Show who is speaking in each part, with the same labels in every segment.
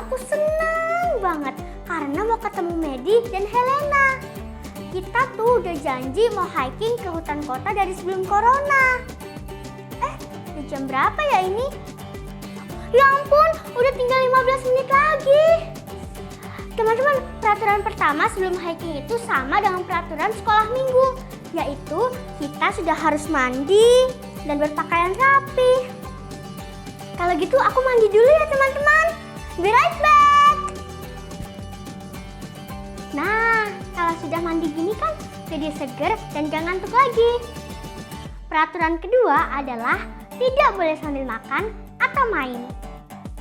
Speaker 1: aku senang banget karena mau ketemu Medi dan Helena. Kita tuh udah janji mau hiking ke hutan kota dari sebelum corona. Di jam berapa ya ini? Ya ampun, udah tinggal 15 menit lagi. Teman-teman, peraturan pertama sebelum hiking itu sama dengan peraturan sekolah minggu, yaitu kita sudah harus mandi dan berpakaian rapi. Kalau gitu aku mandi dulu ya teman-teman. Be right back. Nah, kalau sudah mandi gini kan jadi seger dan gak ngantuk lagi. Peraturan kedua adalah tidak boleh sambil makan atau main.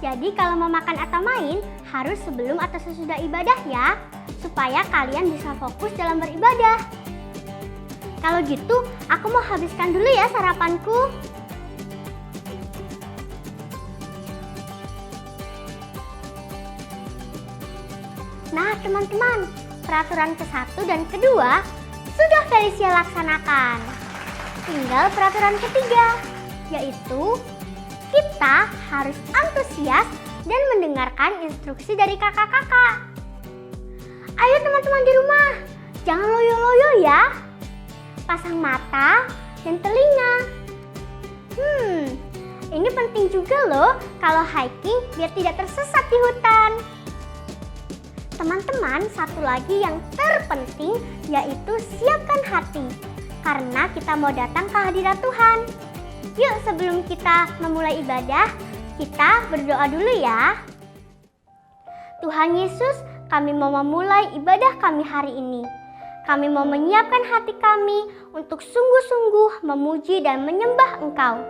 Speaker 1: Jadi kalau mau makan atau main harus sebelum atau sesudah ibadah ya, supaya kalian bisa fokus dalam beribadah. Kalau gitu, aku mau habiskan dulu ya sarapanku. Nah teman-teman, peraturan ke-1 dan kedua sudah Felicia laksanakan. Tinggal peraturan ketiga, yaitu kita harus antusias dan mendengarkan instruksi dari kakak-kakak. Ayo teman-teman di rumah, jangan loyo-loyo ya. Pasang mata dan telinga. Ini penting juga loh kalau hiking biar tidak tersesat di hutan. Teman-teman, satu lagi yang terpenting yaitu siapkan hati. Karena kita mau datang ke hadirat Tuhan. Yuk sebelum kita memulai ibadah, kita berdoa dulu ya. Tuhan Yesus, kami mau memulai ibadah kami hari ini. Kami mau menyiapkan hati kami untuk sungguh-sungguh memuji dan menyembah Engkau.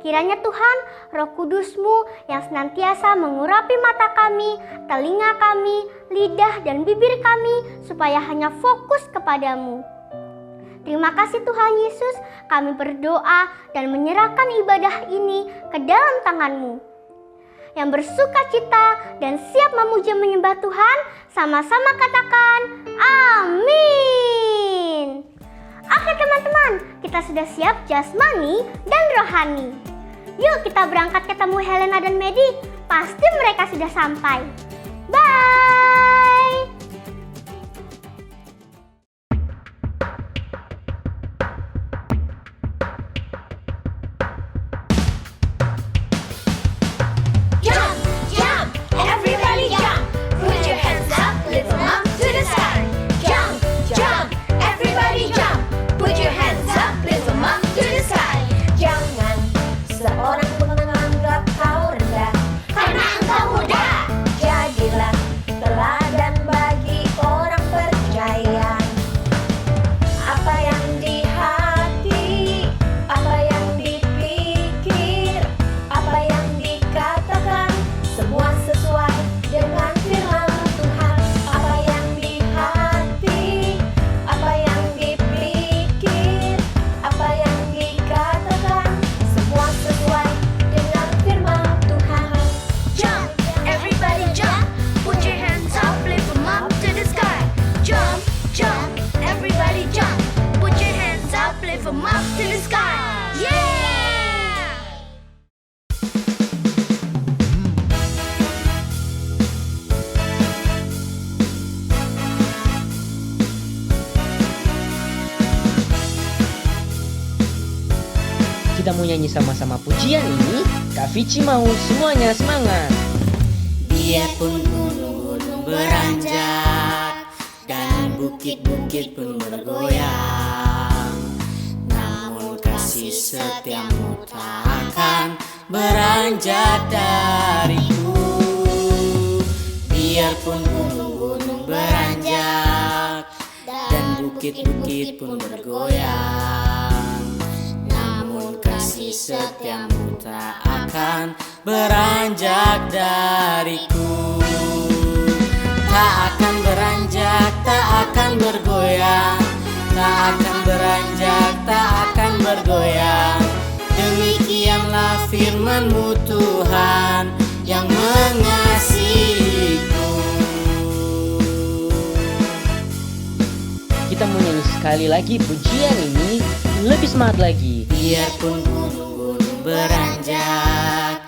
Speaker 1: Kiranya Tuhan, Roh Kudus-Mu yang senantiasa mengurapi mata kami, telinga kami, lidah dan bibir kami supaya hanya fokus kepadamu. Terima kasih Tuhan Yesus, kami berdoa dan menyerahkan ibadah ini ke dalam tangan-Mu. Yang bersuka cita dan siap memuji menyembah Tuhan, sama-sama katakan amin. Oke teman-teman, kita sudah siap jasmani dan rohani. Yuk kita berangkat ketemu Helena dan Medi, pasti mereka sudah sampai. Bye!
Speaker 2: Jump, jump, everybody jump. Put your hands up, lift them up to the sky. Jump, jump, everybody jump. Put your hands up, lift them up to the sky. Jangan seorang pun menganggap kau rendah, karena engkau muda. Jadilah teladan bagi orang percaya. Apa yang di hati, apa yang dipikir, apa yang dikatakan, semua sesuai dengan firman Tuhan. Apa yang di hati, apa yang dipikir, apa yang dikatakan, semua sesuai dengan firman Tuhan. Jump, everybody jump. Put your hands up, lift them up to the sky. Jump, jump, everybody jump. Put your hands up, lift them up to the sky. Yeah!
Speaker 3: Kita mau nyanyi sama-sama pujian ini. Kak Vici mau semuanya semangat.
Speaker 4: Biarpun gunung-gunung beranjak dan bukit-bukit pun bergoyang, namun kasih setiamu tak akan beranjak dariku. Biarpun gunung-gunung beranjak dan bukit-bukit pun bergoyang, namun kasih setiamu tak akan beranjak dariku. Tak akan beranjak, tak akan bergoyang, tak akan beranjak, tak akan bergoyang. Demikianlah firman-Mu Tuhan yang mengasihiku.
Speaker 3: Kita mau nyanyi sekali lagi pujian ini, lebih semangat lagi.
Speaker 4: Biarpun gunung-gunung beranjak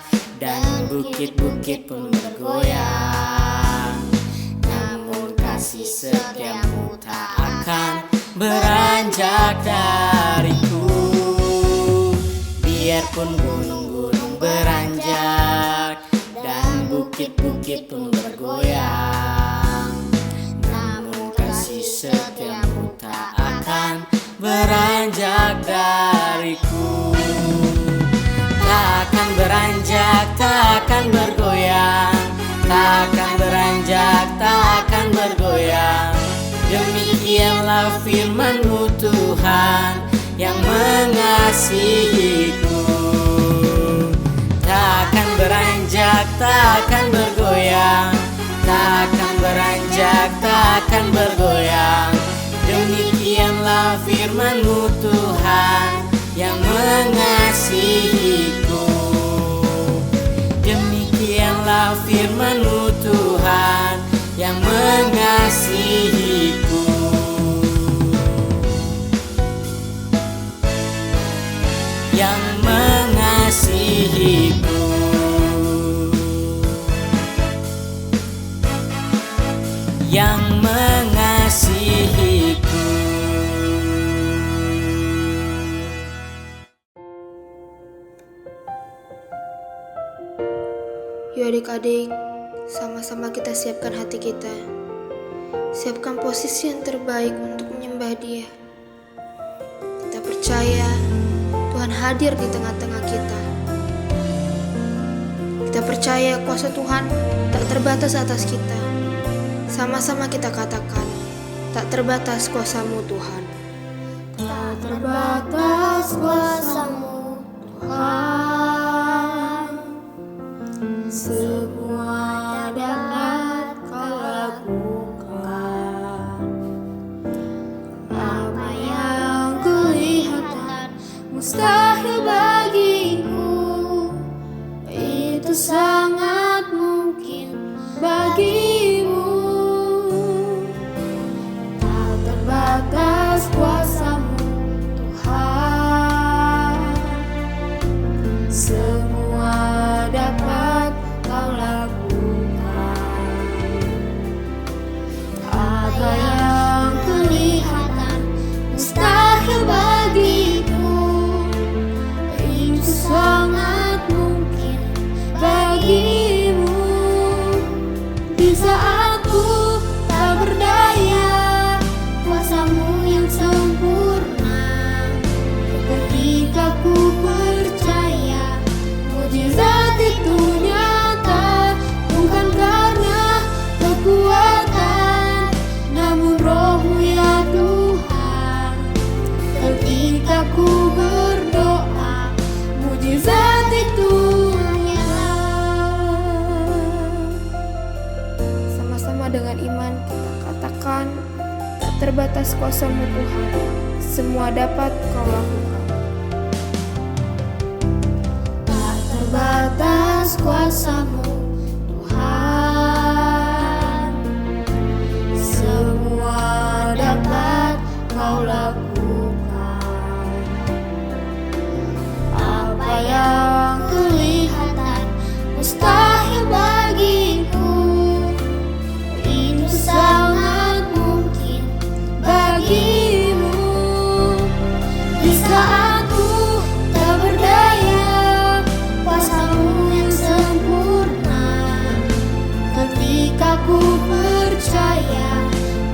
Speaker 4: dan bukit-bukit pun bergoyang, beranjak dariku. Biarpun gunung-gunung beranjak dan bukit-bukit pun bergoyang, namun kasih setiamu tak akan beranjak dariku. Takkan beranjak, takkan bergoyang, takkan beranjak, takkan bergoyang. Demikianlah firman-Mu Tuhan yang mengasihiku. Takkan beranjak, takkan bergoyang, takkan beranjak, takkan bergoyang. Demikianlah firman-Mu Tuhan yang mengasihiku. Demikianlah firman-Mu Tuhan yang mengasihiku. Yang mengasihiku. Yang mengasihiku.
Speaker 5: Yuk adik-adik, sama-sama kita siapkan hati kita. Siapkan posisi yang terbaik untuk menyembah Dia. Kita percaya Tuhan hadir di tengah-tengah kita. Kita percaya kuasa Tuhan tak terbatas atas kita. Sama-sama kita katakan, tak terbatas kuasa-Mu Tuhan.
Speaker 2: Tak terbatas kuasa-Mu Tuhan, semua dapat Kau lakukan. Apa yang kelihatan mustahil bagiku, itu sangat mungkin bagimu. Tak terbatas kuasa-Mu Tuhan, semua dapat Kau lakukan. Apa yang kelihatan mustahil bagiku, itu sangat mungkin bagimu. Di saat ku tak berdaya, kuasa-Mu yang sempurna. Ketika ku percaya mujizat itu nyata, bukan karena kekuatan, namun Roh-Mu ya Tuhan. Ketika ku berdoa, mujizat itu nyata.
Speaker 5: Sama-sama dengan iman kita katakan, tak terbatas kuasa-Mu Tuhan, semua dapat Kau lakukan.
Speaker 2: Tak terbatas kuasa-Mu Tuhan, semua dapat Kau lakukan. Apa yang kelihatan mustahil bagiku, itu sangat mungkin bagimu. Di saat ku tak berdaya, kuasa-Mu yang sempurna. Ketika ku percaya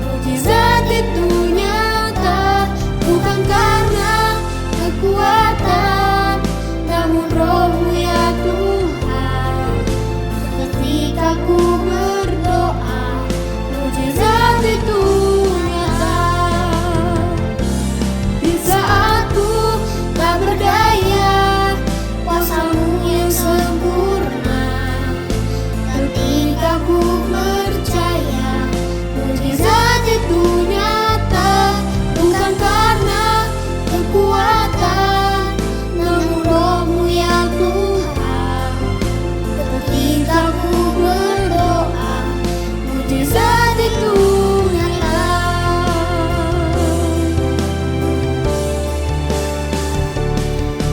Speaker 2: mujizat itu nyata, bukan karena kekuatan, namun Roh-Mu ya Tuhan. Ketika ku berdoa, mujizat itu nyata. Di saat ku tak berdaya, kuasa-Mu yang sempurna. Ketika ku percaya mujizat itu nyata, bukan karena kekuatan, namun Roh-Mu ya Tuhan. Ketika ku berdoa, mujizat itu nyata.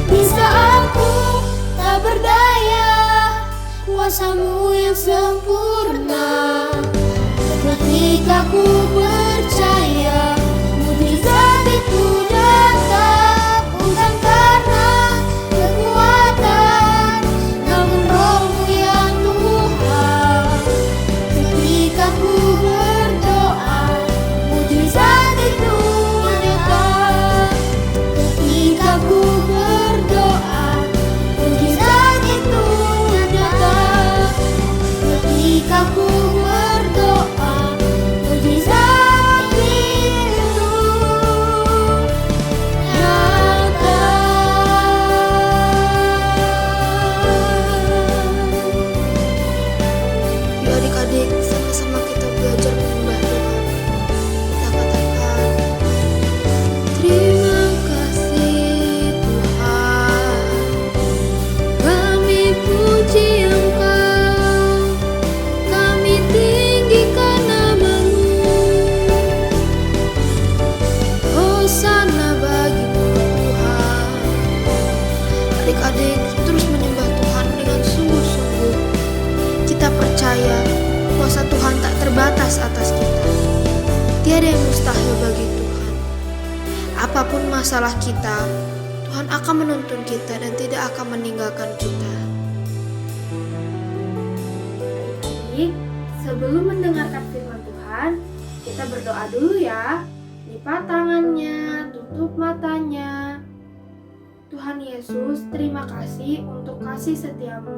Speaker 2: Di saat ku tak berdaya, kuasa-Mu yang sempurna. Ketika ku percaya mujizat itu
Speaker 5: terbatas atas kita. Tiada yang mustahil bagi Tuhan. Apapun masalah kita, Tuhan akan menuntun kita dan tidak akan meninggalkan kita.
Speaker 6: Adik, sebelum mendengarkan firman Tuhan, kita berdoa dulu ya. Lipat tangannya, tutup matanya. Tuhan Yesus, terima kasih untuk kasih setiamu.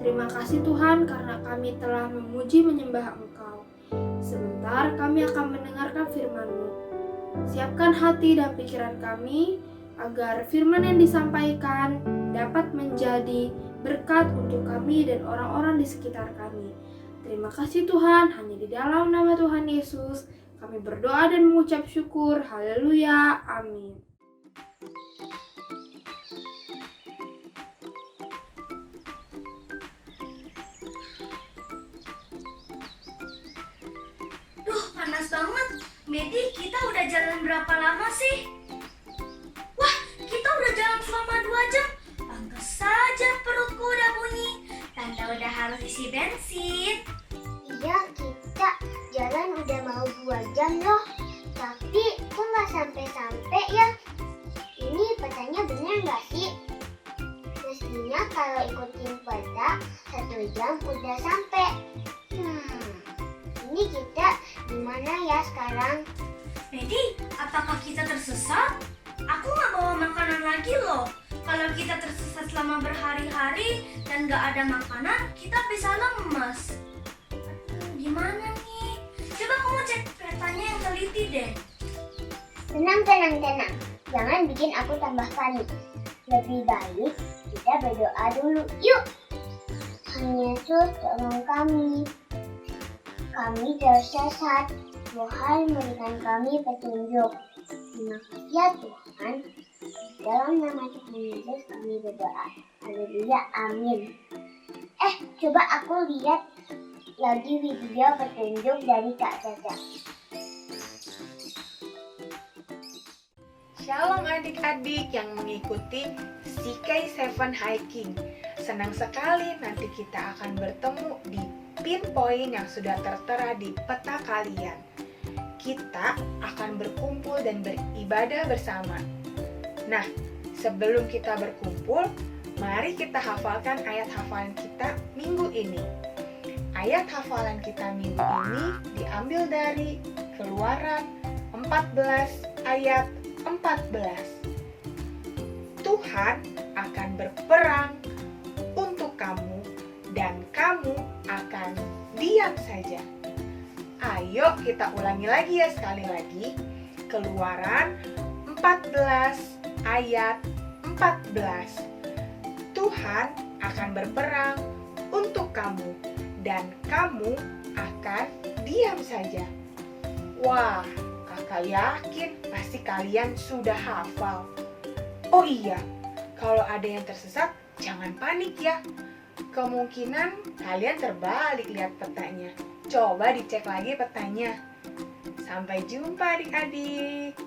Speaker 6: Terima kasih Tuhan karena kami telah memuji menyembah Engkau. Sebentar kami akan mendengarkan firman-Mu. Siapkan hati dan pikiran kami agar firman yang disampaikan dapat menjadi berkat untuk kami dan orang-orang di sekitar kami. Terima kasih Tuhan, hanya di dalam nama Tuhan Yesus kami berdoa dan mengucap syukur. Haleluya, amin.
Speaker 2: Duh, panas banget. Medi, kita udah jalan berapa lama sih? Wah, kita udah jalan selama 2 jam. Pantes saja perutku udah bunyi. Tanda udah harus isi bensin.
Speaker 1: Iya, kita jalan udah mau 2 jam loh. Tapi kok nggak sampai-sampai ya? Ini petanya bener nggak sih? Mestinya kalau ikutin peta 1 jam udah sampai. Ini kita gimana ya sekarang?
Speaker 2: Medi, apakah kita tersesat? Aku nggak bawa makanan lagi loh. Kalau kita tersesat selama berhari-hari dan nggak ada makanan, kita bisa lemes. Gimana nih? Coba kamu cek petanya yang teliti deh.
Speaker 1: Tenang. Jangan bikin aku tambah panik. Lebih baik kita berdoa dulu. Yuk! Tuhan Yesus, tolong kami. Kami tersesat. Tuhan berikan kami petunjuk. Terima kasih ya Tuhan. Dalam nama Tuhan Yesus kami berdoa. Haleluya, amin. Coba aku lihat lagi video petunjuk dari Kak Caca.
Speaker 7: Shalom adik-adik yang mengikuti CK7 Hiking. Senang sekali nanti kita akan bertemu di pinpoint yang sudah tertera di peta kalian. Kita akan berkumpul dan beribadah bersama. Nah, sebelum kita berkumpul, mari kita hafalkan ayat hafalan kita minggu ini. Ayat hafalan kita minggu ini diambil dari Keluaran 14 ayat 14. Tuhan akan berperang untuk kamu dan kamu akan diam saja. Ayo kita ulangi lagi ya sekali lagi. Keluaran 14 ayat 14. Tuhan akan berperang untuk kamu dan kamu akan diam saja. Wah, kakak yakin pasti kalian sudah hafal. Oh iya, kalau ada yang tersesat jangan panik ya. Kemungkinan kalian terbalik lihat petanya. Coba dicek lagi petanya. Sampai jumpa adik-adik.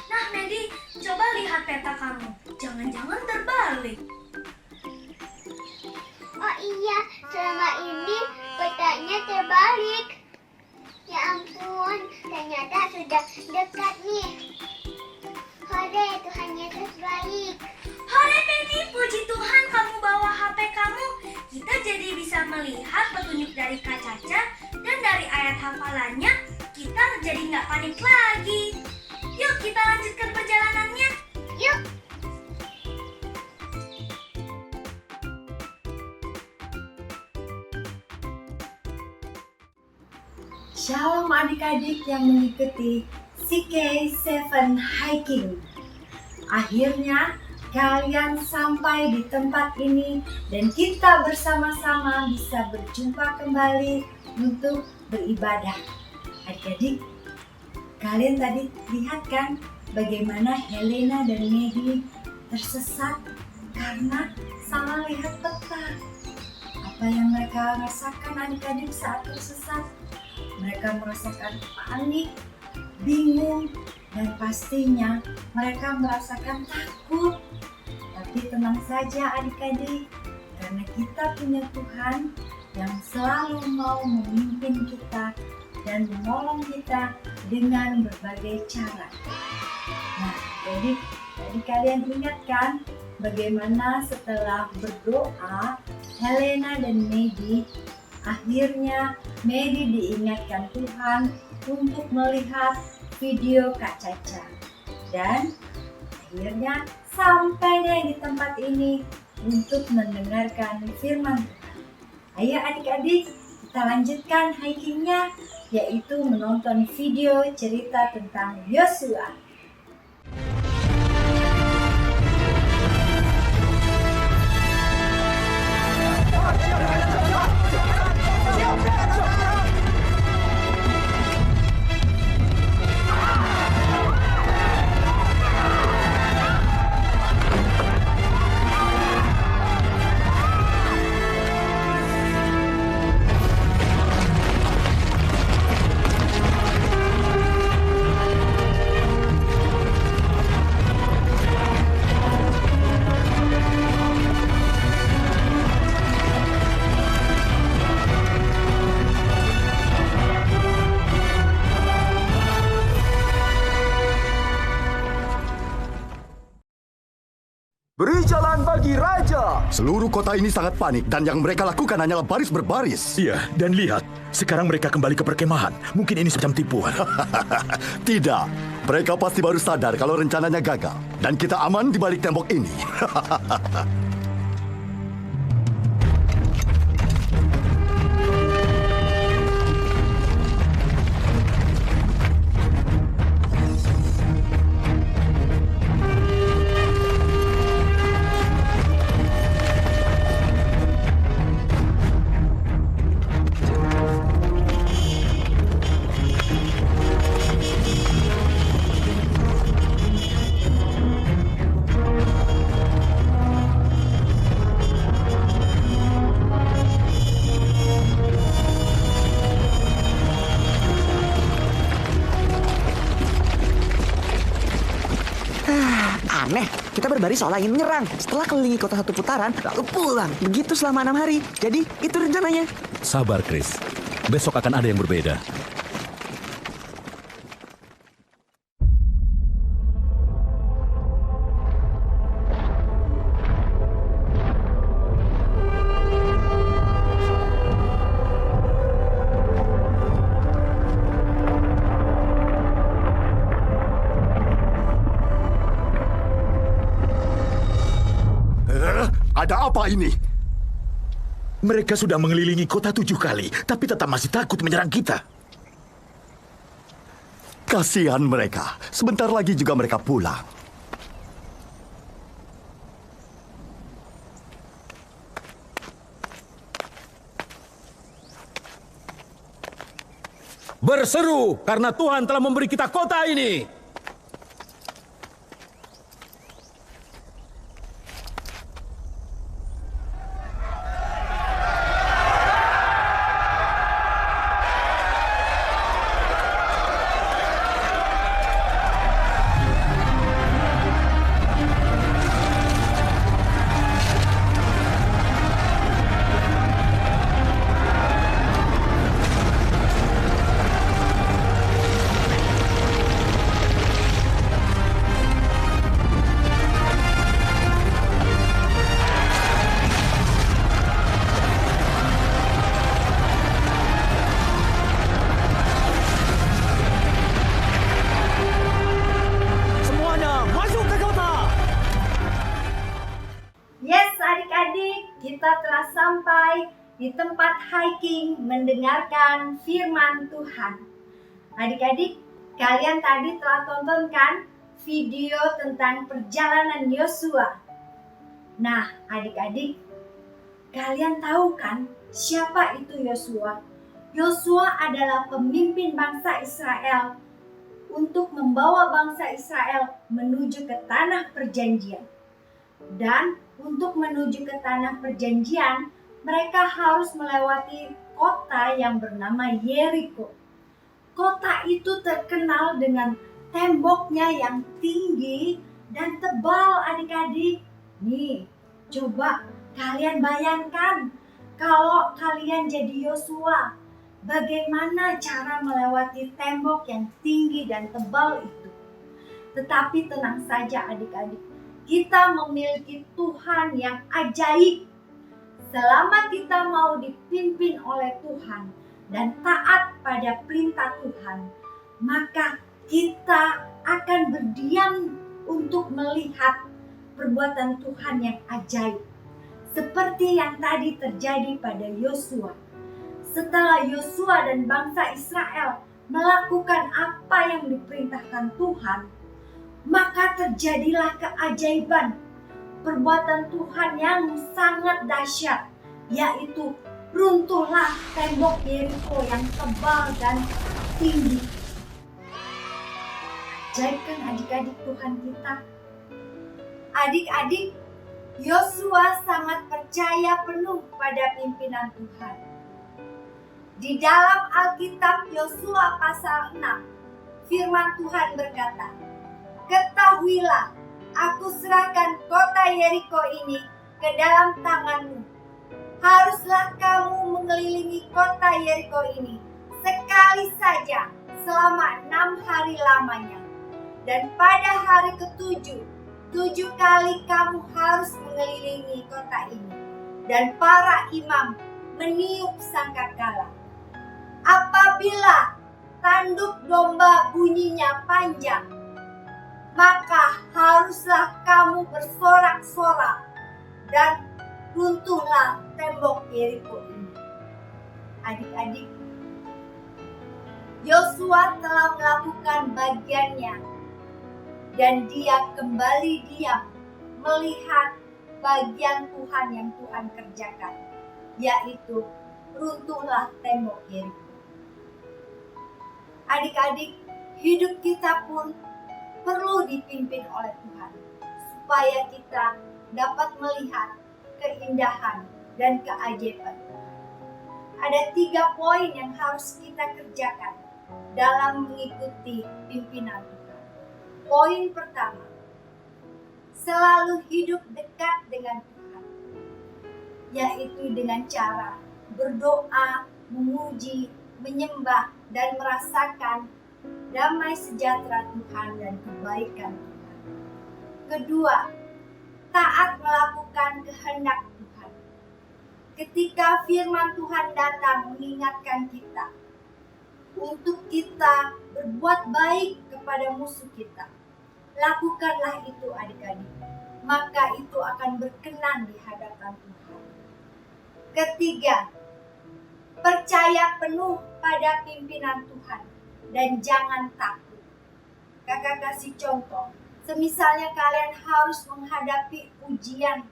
Speaker 2: Nah, Medi, coba lihat peta kamu. Jangan-jangan terbalik.
Speaker 1: Oh iya, selama ini petanya terbalik. Ya ampun, ternyata sudah dekat nih. Hore, Tuhan Yesus baik.
Speaker 2: Hore Medi, puji Tuhan kamu bawa HP kamu. Kita jadi bisa melihat petunjuk dari Kak Caca dan dari ayat hafalannya. Kita jadi nggak panik lagi. Yuk kita lanjutkan perjalanannya.
Speaker 1: Yuk.
Speaker 8: Shalom adik-adik yang mengikuti CK7 Hiking. Akhirnya kalian sampai di tempat ini dan kita bersama-sama bisa berjumpa kembali untuk beribadah. Adik-adik, kalian tadi lihat kan bagaimana Helena dan Medi tersesat karena salah lihat peta. Apa yang mereka rasakan adik-adik saat tersesat? Mereka merasakan panik, bingung, dan pastinya mereka merasakan takut. Tapi tenang saja adik-adik, karena kita punya Tuhan yang selalu mau memimpin kita dan menolong kita dengan berbagai cara. Nah, jadi kalian ingat kan bagaimana setelah berdoa Helena dan Medi, akhirnya Medi diingatkan Tuhan untuk melihat video Kak Caca. Dan akhirnya sampai deh di tempat ini untuk mendengarkan firman Tuhan. Ayo adik-adik, kita lanjutkan hikingnya, yaitu menonton video cerita tentang Yosua.
Speaker 9: Beri jalan bagi raja.
Speaker 10: Seluruh kota ini sangat panik dan yang mereka lakukan hanyalah baris berbaris.
Speaker 9: Iya, dan lihat, sekarang mereka kembali ke perkemahan. Mungkin ini semacam tipuan.
Speaker 10: Tidak, mereka pasti baru sadar kalau rencananya gagal. Dan kita aman di balik tembok ini.
Speaker 11: Aneh, kita berbaris seolah ingin menyerang. Setelah kelilingi kota satu putaran, lalu pulang. Begitu selama 6 hari. Jadi, itu rencananya.
Speaker 9: Sabar, Chris. Besok akan ada yang berbeda.
Speaker 10: Ada apa ini?
Speaker 9: Mereka sudah mengelilingi kota 7 kali, tapi tetap masih takut menyerang kita.
Speaker 10: Kasihan mereka. Sebentar lagi juga mereka pulang.
Speaker 9: Berseru karena Tuhan telah memberi kita kota ini.
Speaker 8: Kita telah sampai di tempat hiking mendengarkan firman Tuhan. Adik-adik, kalian tadi telah tonton kan video tentang perjalanan Yosua. Nah, adik-adik, kalian tahu kan siapa itu Yosua? Yosua adalah pemimpin bangsa Israel untuk membawa bangsa Israel menuju ke tanah perjanjian. Dan untuk menuju ke tanah perjanjian, mereka harus melewati kota yang bernama Yeriko. Kota itu terkenal dengan temboknya yang tinggi dan tebal, adik-adik. Nih, coba kalian bayangkan Kalau kalian jadi Yosua, bagaimana cara melewati tembok yang tinggi dan tebal itu? Tetapi tenang saja adik-adik, kita memiliki Tuhan yang ajaib. Selama kita mau dipimpin oleh Tuhan dan taat pada perintah Tuhan, maka kita akan berdiam untuk melihat perbuatan Tuhan yang ajaib. Seperti yang tadi terjadi pada Yosua. Setelah Yosua dan bangsa Israel melakukan apa yang diperintahkan Tuhan, maka terjadilah keajaiban, perbuatan Tuhan yang sangat dahsyat, yaitu runtuhlah tembok Yeriko yang tebal dan tinggi. Ajaib kan adik-adik Tuhan kita? Adik-adik, Yosua sangat percaya penuh pada pimpinan Tuhan. Di dalam Alkitab Yosua pasal 6, firman Tuhan berkata, "Ketahuilah, aku serahkan kota Yeriko ini ke dalam tanganmu. Haruslah kamu mengelilingi kota Yeriko ini sekali saja selama 6 hari lamanya. Dan pada hari ke-7, 7 kali kamu harus mengelilingi kota ini. Dan para imam meniup sangkakala. Apabila tanduk domba bunyinya panjang, maka haruslah kamu bersorak-sorak dan runtuhlah tembok Yeriko ini." Adik-adik, Yosua telah melakukan bagiannya dan dia kembali diam melihat bagian Tuhan yang Tuhan kerjakan, yaitu runtuhlah tembok Yeriko. Adik-adik, hidup kita pun perlu dipimpin oleh Tuhan, supaya kita dapat melihat keindahan dan keajaiban. Ada 3 poin yang harus kita kerjakan dalam mengikuti pimpinan Tuhan. Poin pertama, selalu hidup dekat dengan Tuhan, yaitu dengan cara berdoa, memuji, menyembah, dan merasakan damai sejahtera Tuhan dan kebaikan Tuhan. Kedua, taat melakukan kehendak Tuhan. Ketika firman Tuhan datang mengingatkan kita untuk kita berbuat baik kepada musuh kita, lakukanlah itu adik-adik, maka itu akan berkenan di hadapan Tuhan. Ketiga, percaya penuh pada pimpinan Tuhan dan jangan takut. Kakak kasih contoh, semisalnya kalian harus menghadapi ujian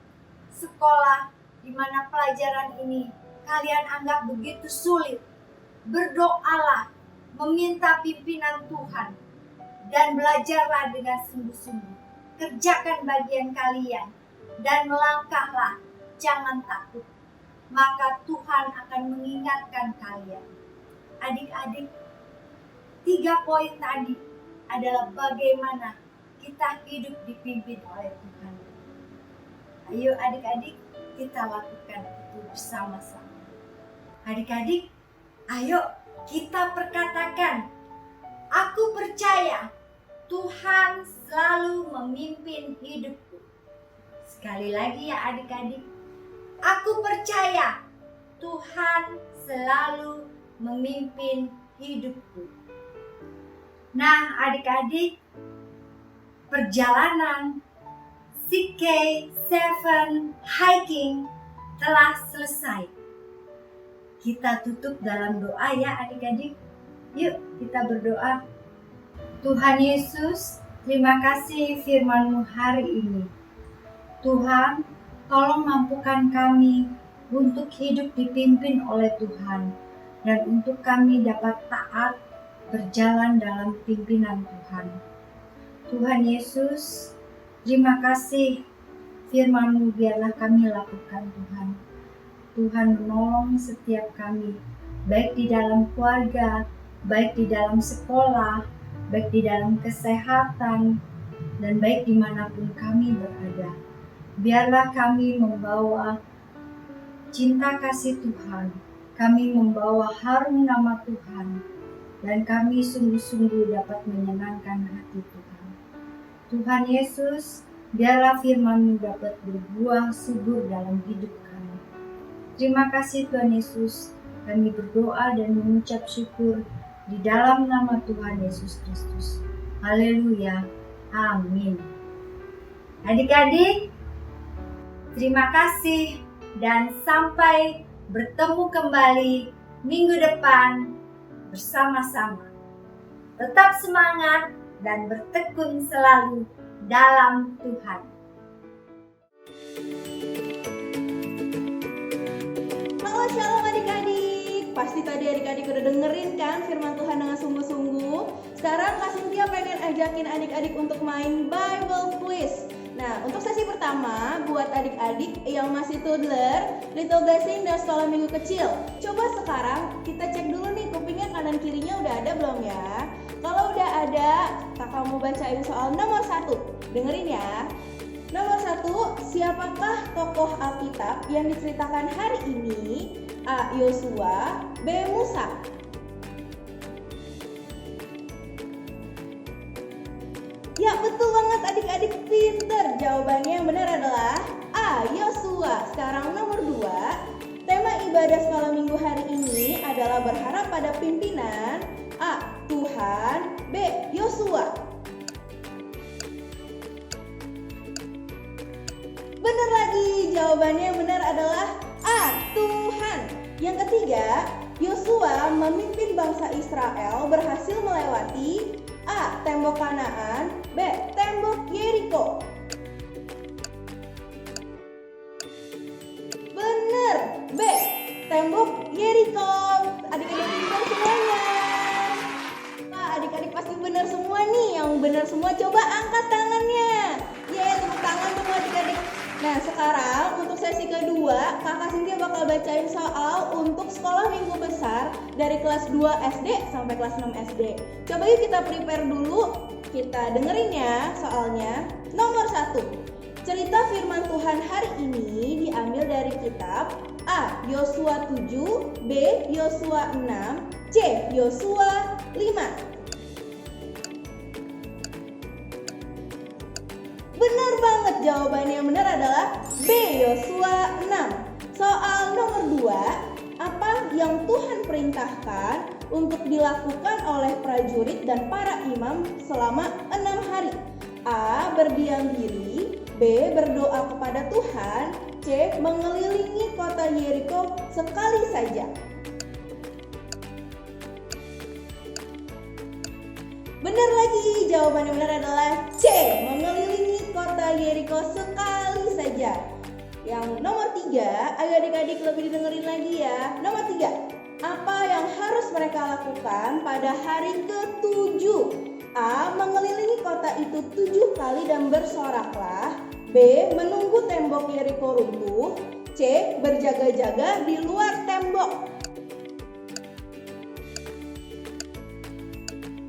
Speaker 8: sekolah di mana pelajaran ini kalian anggap begitu sulit. Berdoalah, meminta pimpinan Tuhan, dan belajarlah dengan sungguh-sungguh. Kerjakan bagian kalian dan melangkahlah, jangan takut. Maka Tuhan akan mengingatkan kalian. Adik-adik, 3 poin tadi adalah bagaimana kita hidup dipimpin oleh Tuhan. Ayo adik-adik, kita lakukan itu bersama-sama. Adik-adik, ayo kita perkatakan, "Aku percaya Tuhan selalu memimpin hidupku." Sekali lagi ya adik-adik, aku percaya Tuhan selalu memimpin hidupku. Nah adik-adik, perjalanan CK7 hiking telah selesai. Kita tutup dalam doa ya adik-adik. Yuk kita berdoa. Tuhan Yesus, terima kasih firman-Mu hari ini. Tuhan, tolong mampukan kami untuk hidup dipimpin oleh Tuhan dan untuk kami dapat taat berjalan dalam pimpinan Tuhan. Tuhan Yesus, terima kasih firman-Mu biarlah kami lakukan Tuhan. Tuhan menolong setiap kami, baik di dalam keluarga, baik di dalam sekolah, baik di dalam kesehatan, dan baik dimanapun kami berada. Biarlah kami membawa cinta kasih Tuhan, kami membawa harum nama Tuhan, dan kami sungguh-sungguh dapat menyenangkan hati Tuhan. Tuhan Yesus, biarlah firman-Mu dapat berbuah subur dalam hidup kami. Terima kasih Tuhan Yesus, kami berdoa dan mengucap syukur di dalam nama Tuhan Yesus Kristus. Haleluya, amin. Adik-adik, terima kasih dan sampai bertemu kembali minggu depan bersama-sama. Tetap semangat dan bertekun selalu dalam Tuhan.
Speaker 12: Halo shalom adik-adik. Pasti tadi adik-adik udah dengerin kan firman Tuhan dengan sungguh-sungguh. Sekarang Kak Cynthia pengen ajakin adik-adik untuk main Bible Quiz. Nah, untuk sesi pertama, buat adik-adik yang masih toddler, Little Blessing dan sekolah minggu kecil, coba sekarang kita cek dulu nih kupingnya kanan kirinya udah ada belum ya? Kalau udah ada, kakak mau bacain soal nomor 1. Dengerin ya. Nomor 1, siapakah tokoh Alkitab yang diceritakan hari ini? A. Yosua, B. Musa. Ya, betul banget adik-adik, pinter. Jawabannya yang benar adalah A. Yosua. Sekarang nomor 2. Tema ibadah sekolah minggu hari ini adalah berharap pada pimpinan. A. Tuhan, B. Yosua. Benar lagi, jawabannya yang benar adalah A. Tuhan. Yang ketiga, Yosua memimpin bangsa Israel berhasil melewati A. Tembok Kanaan, B. Tembok Yeriko. Bener, B. Tembok Yeriko. Adik-adik pintar semuanya. Wah, adik-adik pasti benar semua nih. Yang benar semua coba angkat tangannya. Yeay, tepuk tangan semua adik-adik. Nah, sekarang untuk sesi kedua, Kakak Cynthia bakal bacain soal untuk sekolah minggu besar dari kelas 2 SD sampai kelas 6 SD. Coba yuk kita prepare dulu, kita dengerin ya soalnya. Nomor 1, cerita firman Tuhan hari ini diambil dari kitab A. Yosua 7, B. Yosua 6, C. Yosua 5. Benar banget, jawabannya yang benar adalah B. Yosua 6. Soal nomor 2, apa yang Tuhan perintahkan untuk dilakukan oleh prajurit dan para imam selama 6 hari? A. Berdiam diri, B. Berdoa kepada Tuhan, C. Mengelilingi kota Yeriko sekali saja. Benar lagi, jawabannya benar adalah C. Mengelilingi kota Yeriko sekali saja. Yang nomor 3, ayo adik-adik lebih didengerin lagi ya. Nomor 3, apa yang harus mereka lakukan pada hari ke-7? A. Mengelilingi kota itu 7 kali dan bersoraklah. B. Menunggu tembok Yeriko runtuh. C. Berjaga-jaga di luar tembok.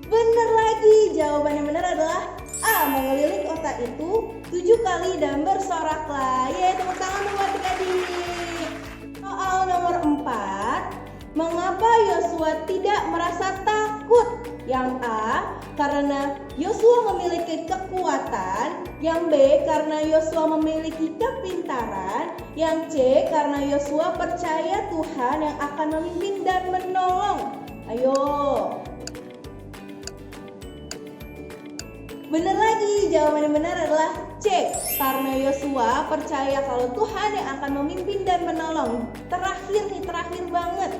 Speaker 12: Benar lagi, jawaban yang benar adalah A. Mengelilingi kota itu 7 kali dan bersoraklah. Yeay, tepuk tangan buat adik-adik. Soal nomor 4, mengapa Yosua tidak merasa takut? Yang A. Karena Yosua memiliki kekuatan. Yang B. Karena Yosua memiliki kepintaran. Yang C. Karena Yosua percaya Tuhan yang akan memimpin dan menolong. Ayo. Benar lagi, jawaban yang benar adalah C. Karena Yosua percaya kalau Tuhan yang akan memimpin dan menolong. Terakhir banget.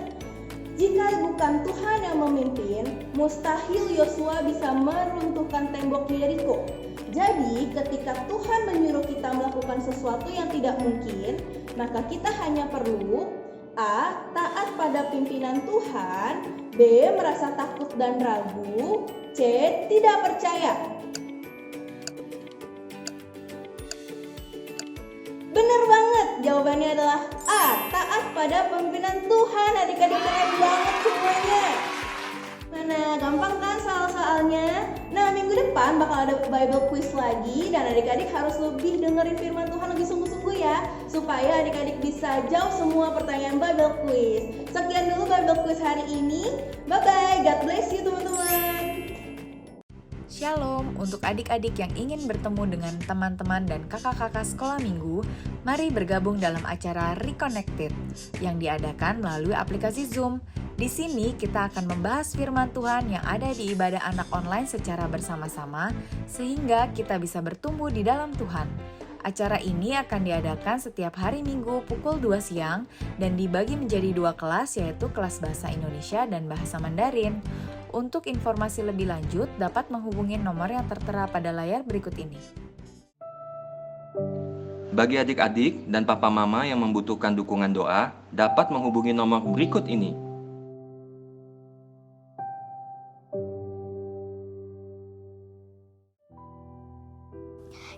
Speaker 12: Jika bukan Tuhan yang memimpin, mustahil Yosua bisa meruntuhkan tembok Yeriko. Jadi, ketika Tuhan menyuruh kita melakukan sesuatu yang tidak mungkin, maka kita hanya perlu A. Taat pada pimpinan Tuhan, B. Merasa takut dan ragu, C. Tidak percaya. Benar banget, jawabannya adalah A. Taat pada pimpinan Tuhan. Adik-adik keren banget semuanya. Mana, gampang kan soal-soalnya? Nah, minggu depan bakal ada Bible Quiz lagi dan adik-adik harus lebih dengerin firman Tuhan lebih sungguh-sungguh ya. supaya adik-adik bisa jawab semua pertanyaan Bible Quiz. Sekian dulu Bible Quiz hari ini. Bye-bye, God bless you teman-teman.
Speaker 13: Shalom, untuk adik-adik yang ingin bertemu dengan teman-teman dan kakak-kakak sekolah minggu, mari bergabung dalam acara Reconnected yang diadakan melalui aplikasi Zoom. Di sini kita akan membahas firman Tuhan yang ada di ibadah anak online secara bersama-sama, sehingga kita bisa bertumbuh di dalam Tuhan. Acara ini akan diadakan setiap hari Minggu pukul 2 siang dan dibagi menjadi 2 kelas, yaitu kelas Bahasa Indonesia dan Bahasa Mandarin. Untuk informasi lebih lanjut, dapat menghubungi nomor yang tertera pada layar berikut ini.
Speaker 14: Bagi adik-adik dan papa mama yang membutuhkan dukungan doa, dapat menghubungi nomor berikut ini.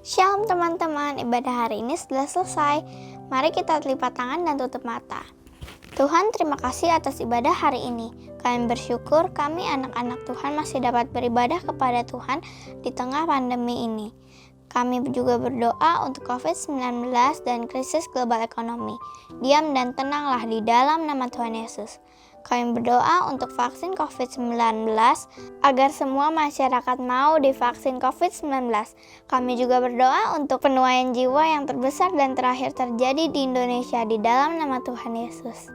Speaker 1: Shalom teman-teman, ibadah hari ini sudah selesai. Mari kita lipat tangan dan tutup mata. Tuhan, terima kasih atas ibadah hari ini. Kami bersyukur kami anak-anak Tuhan masih dapat beribadah kepada Tuhan di tengah pandemi ini. Kami juga berdoa untuk COVID-19 dan krisis global ekonomi. Diam dan tenanglah di dalam nama Tuhan Yesus. Kami berdoa untuk vaksin COVID-19 agar semua masyarakat mau divaksin COVID-19. Kami juga berdoa untuk penuaian jiwa yang terbesar dan terakhir terjadi di Indonesia di dalam nama Tuhan Yesus.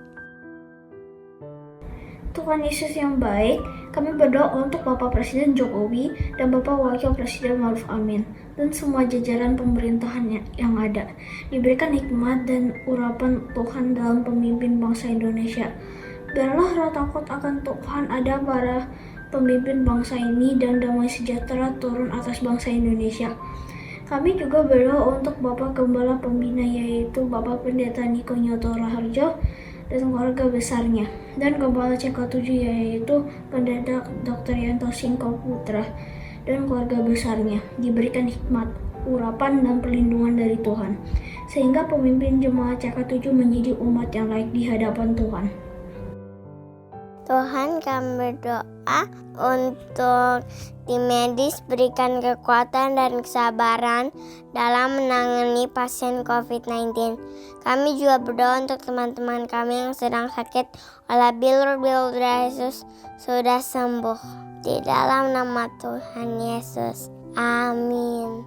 Speaker 6: Tuhan Yesus yang baik, kami berdoa untuk Bapak Presiden Jokowi dan Bapak Wakil Presiden Ma'ruf Amin dan semua jajaran pemerintahan yang ada. Diberikan hikmat dan urapan Tuhan dalam pemimpin bangsa Indonesia. Biarlah roh takut akan Tuhan ada pada pemimpin bangsa ini dan damai sejahtera turun atas bangsa Indonesia. Kami juga berdoa untuk Bapak Gembala Pembina yaitu Bapak Pendeta Niko Nyoto Raharjo dan keluarga besarnya, dan Gembala CK7 yaitu Pendeta Dr. Yanto Singko Putra dan keluarga besarnya. Diberikan hikmat, urapan dan perlindungan dari Tuhan, sehingga pemimpin jemaat CK7 menjadi umat yang layak di hadapan Tuhan.
Speaker 1: Tuhan, kami berdoa untuk tim medis berikan kekuatan dan kesabaran dalam menangani pasien COVID-19. Kami juga berdoa untuk teman-teman kami yang sedang sakit oleh bilur Yesus sudah sembuh. Di dalam nama Tuhan Yesus. Amin.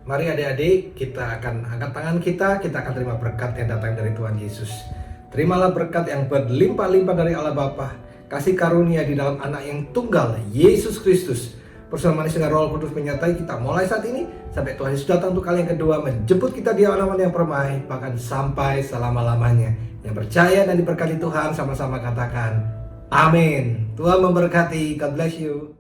Speaker 15: Mari adik-adik, kita akan angkat tangan kita akan terima berkat yang datang dari Tuhan Yesus. Terimalah berkat yang berlimpah-limpah dari Allah Bapa, kasih karunia di dalam anak yang tunggal, Yesus Kristus. Bersama manis dengan Roh Kudus menyertai kita mulai saat ini sampai Tuhan Yesus datang untuk kali yang kedua menjemput kita di awan-awan yang permai, bahkan sampai selama-lamanya. Yang percaya dan diberkati Tuhan sama-sama katakan amin. Tuhan memberkati. God bless you.